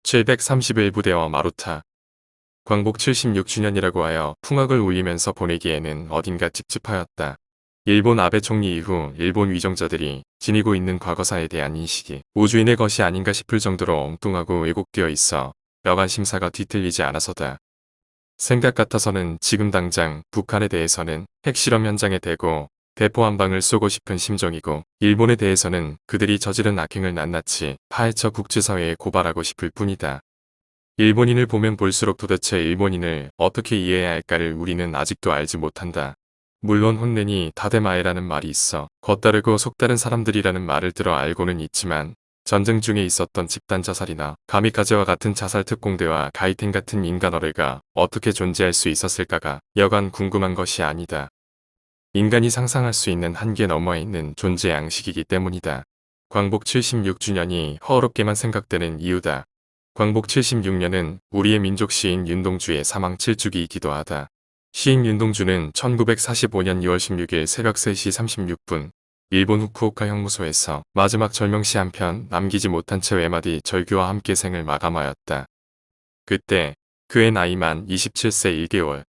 731부대와 마루타. 광복 76주년이라고 하여 풍악을 울리면서 보내기에는 어딘가 찝찝하였다. 일본 아베 총리 이후 일본 위정자들이 지니고 있는 과거사에 대한 인식이 우주인의 것이 아닌가 싶을 정도로 엉뚱하고 왜곡되어 있어 여간 심사가 뒤틀리지 않아서다. 생각 같아서는 지금 당장 북한에 대해서는 핵실험 현장에 대고 대포 한 방을 쏘고 싶은 심정이고, 일본에 대해서는 그들이 저지른 악행을 낱낱이 파헤쳐 국제사회에 고발하고 싶을 뿐이다. 일본인을 보면 볼수록 도대체 일본인을 어떻게 이해해야 할까를 우리는 아직도 알지 못한다. 물론 혼내니 다데마에라는 말이 있어 겉다르고 속다른 사람들이라는 말을 들어 알고는 있지만, 전쟁 중에 있었던 집단 자살이나 가미카제와 같은 자살 특공대와 가이텐 같은 인간 어뢰가 어떻게 존재할 수 있었을까가 여간 궁금한 것이 아니다. 인간이 상상할 수 있는 한계 너머에 있는 존재 양식이기 때문이다. 광복 76주년이 허어롭게만 생각되는 이유다. 광복 76년은 우리의 민족 시인 윤동주의 사망 7주기이기도 하다. 시인 윤동주는 1945년 2월 16일 새벽 3시 36분 일본 후쿠오카 형무소에서 마지막 절명시 한 편 남기지 못한 채 외마디 절규와 함께 생을 마감하였다. 그때 그의 나이만 27세 1개월.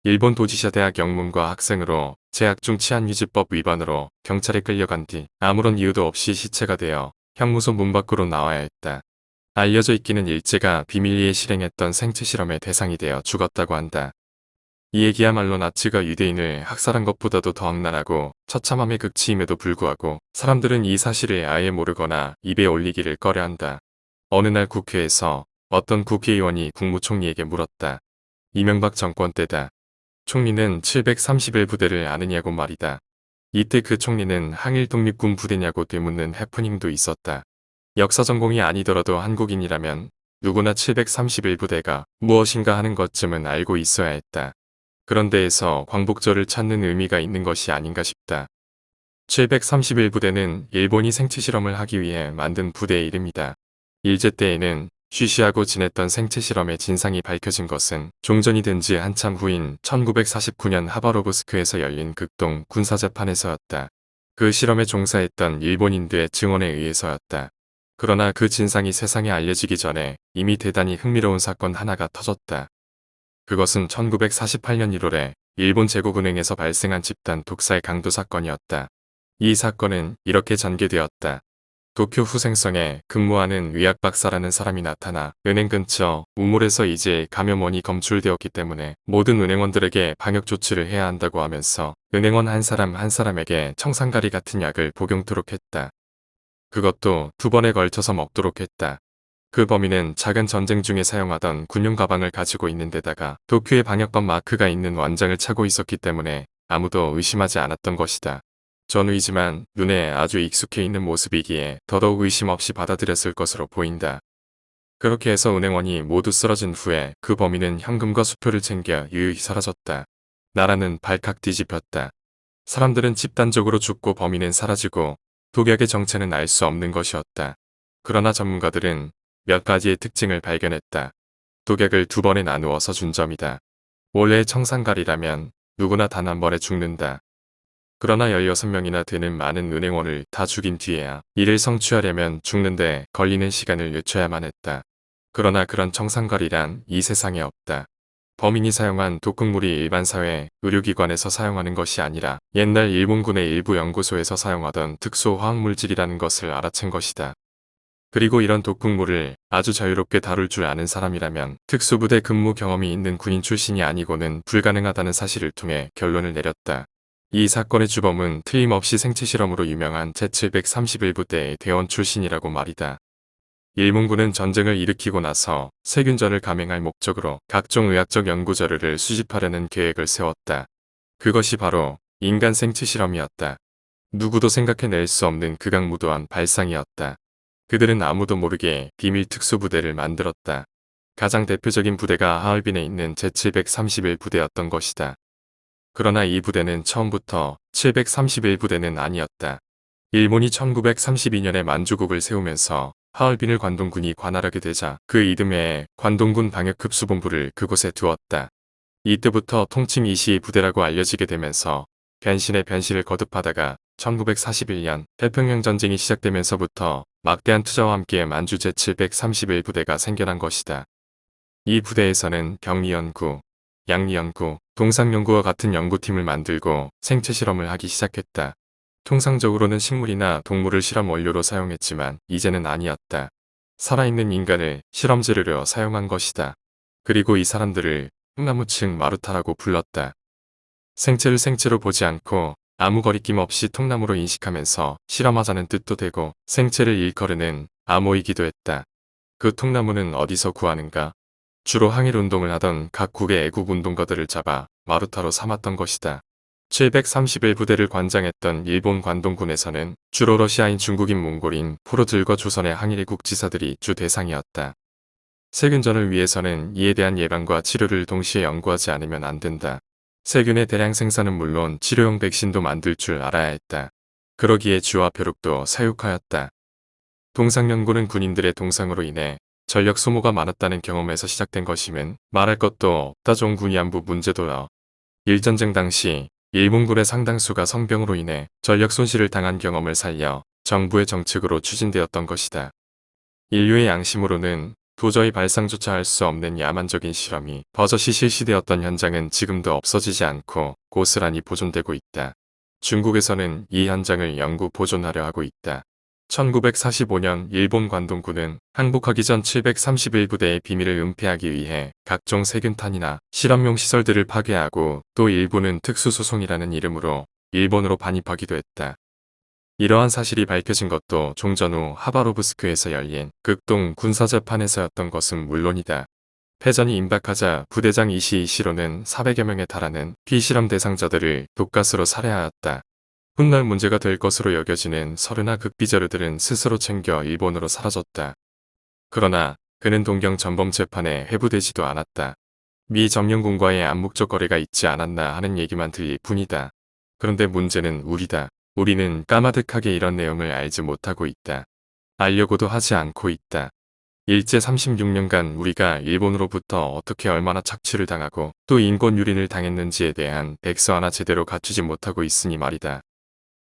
일본 도지사 대학 영문과 학생으로 재학 중 치안유지법 위반으로 경찰에 끌려간 뒤 아무런 이유도 없이 시체가 되어 형무소 문 밖으로 나와야 했다. 알려져 있기는 일제가 비밀리에 실행했던 생체 실험의 대상이 되어 죽었다고 한다. 이 얘기야말로 나치가 유대인을 학살한 것보다도 더 악랄하고 처참함의 극치임에도 불구하고 사람들은 이 사실을 아예 모르거나 입에 올리기를 꺼려한다. 어느 날 국회에서 어떤 국회의원이 국무총리에게 물었다. 이명박 정권 때다. 총리는 731부대를 아느냐고 말이다. 이때 그 총리는 항일 독립군 부대냐고 되묻는 해프닝도 있었다. 역사 전공이 아니더라도 한국인이라면 누구나 731부대가 무엇인가 하는 것쯤은 알고 있어야 했다. 그런 데에서 광복절을 찾는 의미가 있는 것이 아닌가 싶다. 731부대는 일본이 생체 실험을 하기 위해 만든 부대의 이름이다. 일제 때에는 쉬쉬하고 지냈던 생체 실험의 진상이 밝혀진 것은 종전이 된 지 한참 후인 1949년 하바로브스크에서 열린 극동 군사재판에서였다. 그 실험에 종사했던 일본인들의 증언에 의해서였다. 그러나 그 진상이 세상에 알려지기 전에 이미 대단히 흥미로운 사건 하나가 터졌다. 그것은 1948년 1월에 일본 제국은행에서 발생한 집단 독살 강도 사건이었다. 이 사건은 이렇게 전개되었다. 도쿄 후생성에 근무하는 의학 박사라는 사람이 나타나 은행 근처 우물에서 이제 감염원이 검출되었기 때문에 모든 은행원들에게 방역 조치를 해야 한다고 하면서 은행원 한 사람 한 사람에게 청산가리 같은 약을 복용토록 했다. 그것도 2번에 걸쳐서 먹도록 했다. 그 범인은 작은 전쟁 중에 사용하던 군용 가방을 가지고 있는 데다가 도쿄의 방역법 마크가 있는 완장을 차고 있었기 때문에 아무도 의심하지 않았던 것이다. 전후이지만 눈에 아주 익숙해 있는 모습이기에 더더욱 의심 없이 받아들였을 것으로 보인다. 그렇게 해서 은행원이 모두 쓰러진 후에 그 범인은 현금과 수표를 챙겨 유유히 사라졌다. 나라는 발칵 뒤집혔다. 사람들은 집단적으로 죽고 범인은 사라지고 독약의 정체는 알 수 없는 것이었다. 그러나 전문가들은 몇 가지의 특징을 발견했다. 독약을 2번에 나누어서 준 점이다. 원래 청산가리라면 누구나 단 한 번에 죽는다. 그러나 16명이나 되는 많은 은행원을 다 죽인 뒤에야 이를 성취하려면 죽는데 걸리는 시간을 늦춰야만 했다. 그러나 그런 청산가리란 이 세상에 없다. 범인이 사용한 독극물이 일반 사회 의료기관에서 사용하는 것이 아니라 옛날 일본군의 일부 연구소에서 사용하던 특수 화학물질이라는 것을 알아챈 것이다. 그리고 이런 독극물을 아주 자유롭게 다룰 줄 아는 사람이라면 특수부대 근무 경험이 있는 군인 출신이 아니고는 불가능하다는 사실을 통해 결론을 내렸다. 이 사건의 주범은 틀림없이 생체 실험으로 유명한 제731부대의 대원 출신이라고 말이다. 일본군은 전쟁을 일으키고 나서 세균전을 감행할 목적으로 각종 의학적 연구 자료를 수집하려는 계획을 세웠다. 그것이 바로 인간 생체 실험이었다. 누구도 생각해낼 수 없는 극악무도한 발상이었다. 그들은 아무도 모르게 비밀 특수부대를 만들었다. 가장 대표적인 부대가 하얼빈에 있는 제731부대였던 것이다. 그러나 이 부대는 처음부터 731부대는 아니었다. 일본이 1932년에 만주국을 세우면서 하얼빈을 관동군이 관할하게 되자 그 이듬해에 관동군 방역급수본부를 그곳에 두었다. 이때부터 통칭 이시의 부대라고 알려지게 되면서 변신의 변신을 거듭하다가 1941년 태평양 전쟁이 시작되면서부터 막대한 투자와 함께 만주 제731부대가 생겨난 것이다. 이 부대에서는 격리연구, 양리연구, 동상연구와 같은 연구팀을 만들고 생체 실험을 하기 시작했다. 통상적으로는 식물이나 동물을 실험 원료로 사용했지만 이제는 아니었다. 살아있는 인간을 실험 재료로 사용한 것이다. 그리고 이 사람들을 통나무층 마루타라고 불렀다. 생체를 생체로 보지 않고 아무 거리낌 없이 통나무로 인식하면서 실험하자는 뜻도 되고 생체를 일컬으는 암호이기도 했다. 그 통나무는 어디서 구하는가? 주로 항일운동을 하던 각국의 애국운동가들을 잡아 마루타로 삼았던 것이다. 731부대를 관장했던 일본 관동군에서는 주로 러시아인, 중국인, 몽골인, 포로들과 조선의 항일애국 지사들이 주 대상이었다. 세균전을 위해서는 이에 대한 예방과 치료를 동시에 연구하지 않으면 안 된다. 세균의 대량 생산은 물론 치료용 백신도 만들 줄 알아야 했다. 그러기에 쥐와 벼룩도 사육하였다. 동상연구는 군인들의 동상으로 인해 전력 소모가 많았다는 경험에서 시작된 것이면 말할 것도 없다. 종군 위안부 문제도요. 일전쟁 당시 일본군의 상당수가 성병으로 인해 전력 손실을 당한 경험을 살려 정부의 정책으로 추진되었던 것이다. 인류의 양심으로는 도저히 발상조차 할 수 없는 야만적인 실험이 버젓이 실시되었던 현장은 지금도 없어지지 않고 고스란히 보존되고 있다. 중국에서는 이 현장을 영구 보존하려 하고 있다. 1945년 일본 관동군은 항복하기 전 731부대의 비밀을 은폐하기 위해 각종 세균탄이나 실험용 시설들을 파괴하고 또 일부는 특수소송이라는 이름으로 일본으로 반입하기도 했다. 이러한 사실이 밝혀진 것도 종전 후 하바로브스크에서 열린 극동 군사재판에서였던 것은 물론이다. 패전이 임박하자 부대장 이시로는 400여 명에 달하는 피실험 대상자들을 독가스로 살해하였다. 훗날 문제가 될 것으로 여겨지는 서류나 극비자료들은 스스로 챙겨 일본으로 사라졌다. 그러나 그는 동경 전범 재판에 회부되지도 않았다. 미 점령군과의 암묵적 거래가 있지 않았나 하는 얘기만 들릴 뿐이다. 그런데 문제는 우리다. 우리는 까마득하게 이런 내용을 알지 못하고 있다. 알려고도 하지 않고 있다. 일제 36년간 우리가 일본으로부터 어떻게 얼마나 착취를 당하고 또 인권 유린을 당했는지에 대한 백서 하나 제대로 갖추지 못하고 있으니 말이다.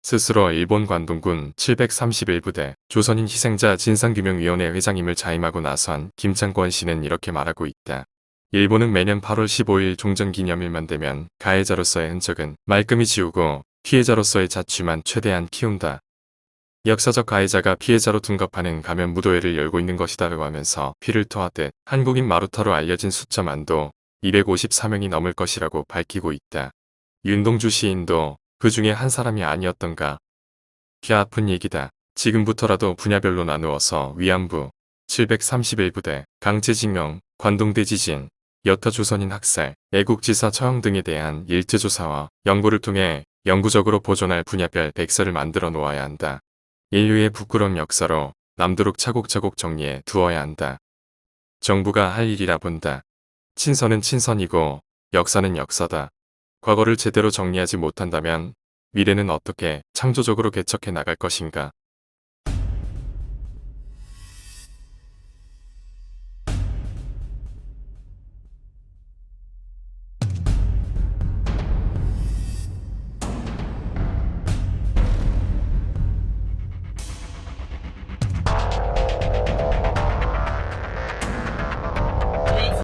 스스로 일본 관동군 731부대 조선인 희생자 진상규명위원회 회장임을 자임하고 나선 김창권 씨는 이렇게 말하고 있다. 일본은 매년 8월 15일 종전기념일만 되면 가해자로서의 흔적은 말끔히 지우고 피해자로서의 자취만 최대한 키운다. 역사적 가해자가 피해자로 둔갑하는 가면 무도회를 열고 있는 것이다라고 하면서 피를 토하듯 한국인 마루타로 알려진 숫자만도 254명이 넘을 것이라고 밝히고 있다. 윤동주 시인도 그 중에 한 사람이 아니었던가. 귀 아픈 얘기다. 지금부터라도 분야별로 나누어서 위안부, 731부대, 강제징용, 관동대지진, 여타 조선인 학살, 애국지사 처형 등에 대한 일제조사와 연구를 통해 영구적으로 보존할 분야별 백서를 만들어 놓아야 한다. 인류의 부끄러운 역사로 남도록 차곡차곡 정리해 두어야 한다. 정부가 할 일이라 본다. 친선은 친선이고 역사는 역사다. 과거를 제대로 정리하지 못한다면 미래는 어떻게 창조적으로 개척해 나갈 것인가.